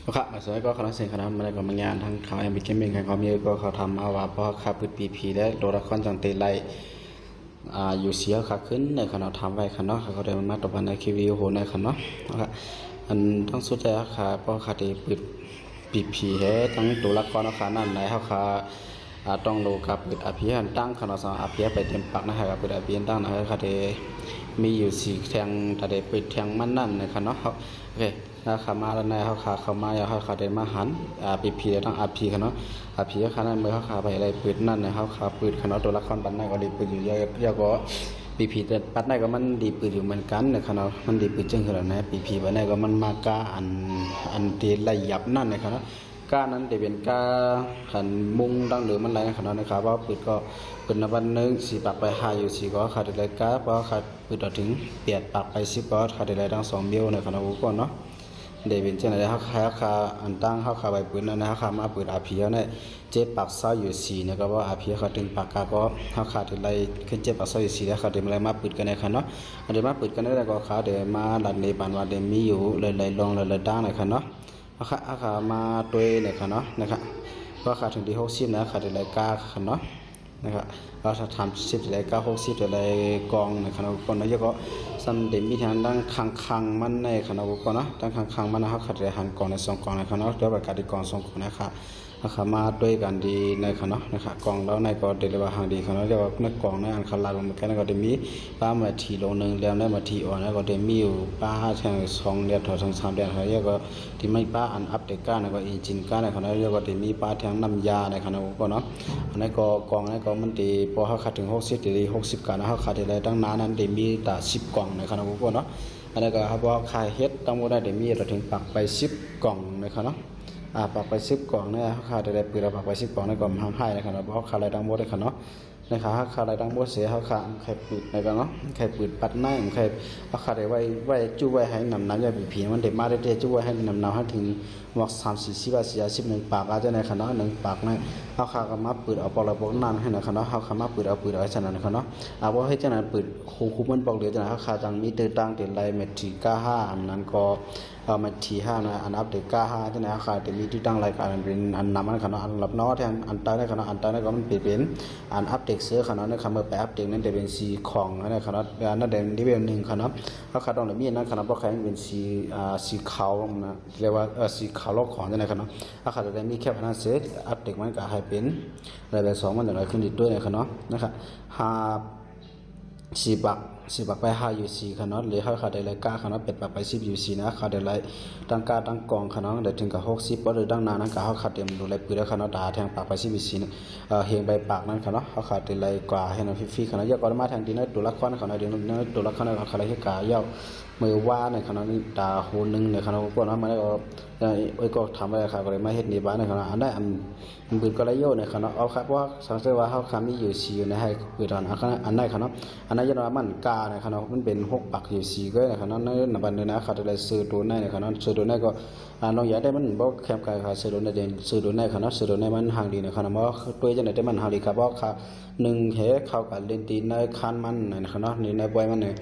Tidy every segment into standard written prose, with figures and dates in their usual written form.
ครับมาสวยก็คณะเสียงคณะมันก็มางานทั้งเขามีเกมมิ่งเขามีก็เขาทำมาว่าเพราะขาปืนปีพีได้โดนละครจังเตไลอยู่เสียขาขึ้นในคณะทำไว้คณะเขาได้มาตบในคิววิวโหในคณะอันต้องสุดใจค่ะเพราะขาตีปืนปีพีเฮทั้งตัวละครขานั่นไหนเขาขาต้องโลกับปืนอภิหันตั้งคณะสองอภิไปเต็มปักนะครับปืนอภิหันตั้งนะครับขาตีมีอยู่สี่แทงแต่ได้ปืนแทงมันนั่นในคณะเขาโอเคนะขามาแล้วนายเขาขาเข้ามาอย่าเขาขาได้มาหันปีพีต้องอาพีกันเนาะอาพีขนาดเมื่อเขาขาไปอะไรปืนนั่นนะเขาขาปืนขนาดตัวละครปันได้ก็ดีปืนอยู่เยอะก็ปีพีแต่ปันได้ก็มันดีปืนอยู่เหมือนกันนะขนาดมันดีปืนจึงขนาดนั้นปีพีปันได้ก็มันมากาอันตีไล่ยับนั่นนะขนาดก้านั้นจะเป็นก้าหันมุงดังหรือมันอะไรขนาดนะครับว่าปืนก็ปืนนับวันนึงสี่ปากไปหาอยู่สี่ก็ขาดอะไรก้าเพราะขาดปืนต่อถึงเปียดปากไปสิบก็ขาดอะไรดังสองเบี้ยวในขนาดกูก่อนเนาะเดวินเจ้าไหนเขาขาอันตั้งเขาขาใบปืนนั่นนะเขาขามาปืนอาพีเนี่ยเจ็บปากเศร้าอยู่สี่นะครับว่าอาพีเขาถึงปากกาก็เขาขาถึงไรขึ้นเจ็บปากเศร้าอยู่สี่แล้วเขาถึงอะไรมาปืนกันในคันเนาะเดี๋ยวมาปืนกันได้ก็เขาเดี๋ยวมาดันในบ้านว่าเดี๋ยวมีอยู่เลยลองเลยดังในคันเนาะเขาขามาตัวในคันเนาะนะครับก็ขาถึงที่60นะขาถึงไรกาคันเนาะนะครับเราจะทำ10อะไรก็60อะไรกองในคณะบุคคลนะเยอะก็สันเดมีทางดังคังมันในคณะบุคคลนะดังคังมันนะครับขัดหันกองใน2กองในคณะเดี๋ยวประกาศกอง2กองนะครับนะครับมาด้วยกันดีในคณะนะครับกองแล้วในก็เดี๋ยวว่าหางดีคณะเรียกว่านักกองในอันคลาลงมาแค่นั้นก็เดี๋ยวมีป้ามาทีลงหนึ่งแล้วได้มาทีอ่อนแล้วก็เดี๋ยวมีอยู่ป้าแทง2เดือนถึง3เดือนเขาเรียกว่าที่ไม่ป้าอันอัปเดตก้าในก็อินจินก้าในคณะเรียกว่าเดี๋ยวมีป้าแทงน้ำยาในคณะบุคคลเนาะอันนั้นก็กองนั้นก็มันดีพอเขาขาดถึง60ดี60กันนะเขาขาดอะไรตั้งนานนั้นเดี๋ยวมีแต่10กล่องในคณะบุคคลเนาะอันนั้นก็ครับว่าขายเฮ็ดตั้งหมดได้เดี๋ยวมีเราถึงปักไป10กล่องในคณะปักไป10กล่องเนี่ยเขาขาดอะไรปืนเราปักไป10กล่องในกล่องห้ามให้ในคณะเพราะขาดอะไรตั้งหมดในคณะนะครับขาดอะไรตั้งหมดเสียเขาขาดใครปืนในกันเนาะใครปืนปัดหน้าใครเขาขาดอะไรไว้จู้ไว้ให้นำน้ำยาบีผีมันเด็ดมาได้จู้ไว้ให้นำน้ำให้ถึงหมอก30-40 ปากอาจจะในคณะ1ปากในเขาขาก็มาปืนเอาปอระบบนั่นให้ในคณะเขาขามาปืนเอาฉะนั้นคณะว่าให้ฉะนั้นปืนคู่มันบอกเดี๋ยวฉะนั้นเขาขาจังมีเตอร์ตังเตอร์ไลเมตรีก้า5อันนั้นก็มาที5นะอันอัปเดตก้า5ฉะนั้นเขาจะมีที่ตั้งรายการเป็นอันนำมันคณะอันรับน้อแทนอันใต้ในคณะอันใต้ในก็มันเป็นอันอัปเดตเสือคณะในคำว่าไปอัปเดตนั้นจะเป็นสีของในคณะนั่นเด่นที่เป็น1คณะเขาขาต้องมีนั้นคณะเพราะใครเป็นสีขาวนะเรียกว่าสีขาวโลกของในคณะเขาขาจะมีแค่พนันเสืออัปเดตมันก็ให้เป็นรายแบบ2มันจะอะไรขึ้นด้วยในคณะนะครับ4ปักไป5อยู่4คณะหรือเขาขาได้รายการคณะ8ปักไป10อยู่4นะเขาได้รายตั้งการตั้งกองคณะได้ถึงกับ60หรือตั้งนานนั้นก็เขาขาดเต็มดูรายปืนแล้วคณะด่าแทงปักไป10อยู่4เนี่ยเฮงใบปากนั้นคณะเขาขาดได้รายกว่าให้นฟรีคณะเยอะกว่ามาแทงดีนะตัวละครคณะเดียวนั้นตัวละครในคณะที่กาเยามือว่าในคณะนี้ด่าโหนึงในคณะพวกนั้นมาแล้วก็ทำอะไรครับก็เลยมาเฮ็ดในบ้านในคณะอันได้อันปืนก็ไรโยในคณะเอาครับว่าสังเกตว่าเขาคำนี้อยู่4ในให้ปืนตอนอันได้คณะอันนั้นยันว่ามันกาในคณะมันเป็น6ปักอยู่4ก็ในคณะนั้นในบันเดนะเขาได้ซื้อตัวในคณะซื้อตัวในก็น้องอยากได้มันบ่แคบกายค่ะซื้อตัวในเด่นซื้อตัวในคณะซื้อตัวในมันห่างดีในคณะเพราะตัวจะไหนได้มันห่างดีครับเพราะค่ะ1เหเข้ากับเลนตีในคันมันในคณะในบอยมันเนี่ย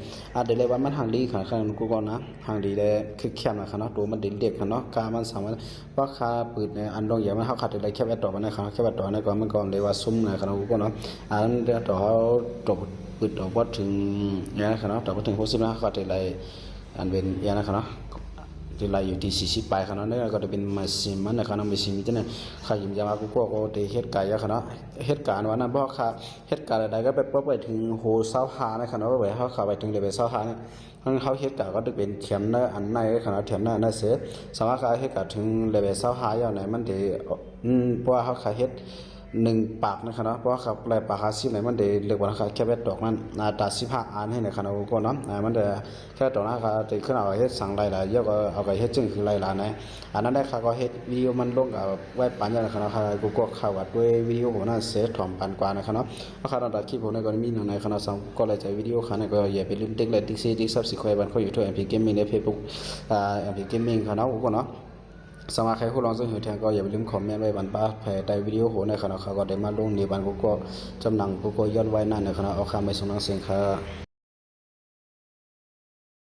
เดี๋ยวเลยว่ามันห่างดีค่ะคณะกูก่อนนะห่างดีเลยคือแคบนะคณะตัวมันเด็กคณะกามันสามารถเพราะค่าปืนในอันดองอย่างมันเขาขาดอะไรแคบแอดต่อมันในคณะแคบแอดต่อในก่อนมันก่อนเลยว่าซุ้มในคณะกูก่อนนะอันนั้นเดี๋ยวต่อจบปืนต่อวัดถึงอย่างนั้นคณะต่อวัดถึง60นะขาดอะไรอันเป็นอย่างนั้นคณะที่เราอยู่ที่40ปลายคณะนี้ก็จะเป็นมาซิมันนะคณะมาซิมิจะเนี่ยใครยิมจะมากูก็ได้เหตุการณ์คณะเหตุการณ์วันนั้นเพราะค่ะเหตุการณ์ใดก็ไปถึงโหเสาหาในคณะว่าไปเขาเข้าไปถึงเลยไปเสาหาเนี่ยเขาเหตุการณ์ก็จะเป็นเทียมในอันในคณะเทียมในนั่นเสียสามารถเขาเหตุการณ์ถึงเลยไปเสาหาอย่างไหนมันจะเพราะว่าเขาเหตุ1ปากนะครับเนาะเพราะว่าครับลายปาก50ไหนมันเดี๋ยวเรียกว่านะครับแค่เบ็ดดอกมันตัด15อันให้ในคณะกูเนาะมันเดี๋ยวแค่ดอกนะครับจะขึ้นเอาเฮ็ดสั่งลายเยอะก็เอาไปเฮ็ดจึงคือลายไหนอันนั้นได้ค่ะก็เฮ็ดวิดีโอมันลงกับไว้ปันอย่างนะครับกูก็เข้ากับด้วยวิดีโอผมน่าเสียถ่อมปันกว่านะครับเนาะเพราะครับตอนคลิปผมในก็มีในคณะสังก็เลยจะวิดีโอค่ะในก็อย่าไปลืมติ๊กไลค์ติ๊กซีติ๊กซับสไครบ์บันเขาอยู่ที่ MP Gaming ใน Facebook MP Gaming คณะกูก็เนาะสมาใครผู้ลองซึ่งเหือแทงก็อย่าไปลืมคอมเมนต์ไว้บันป้าแผ่ใต้วิดีโอโหในคณะเขาก็ได้มาลงในบันกูก็จำหนังกูก็ย้อนไว้นั่นในคณะเอาคำไปส่งนังเสียงค่ะ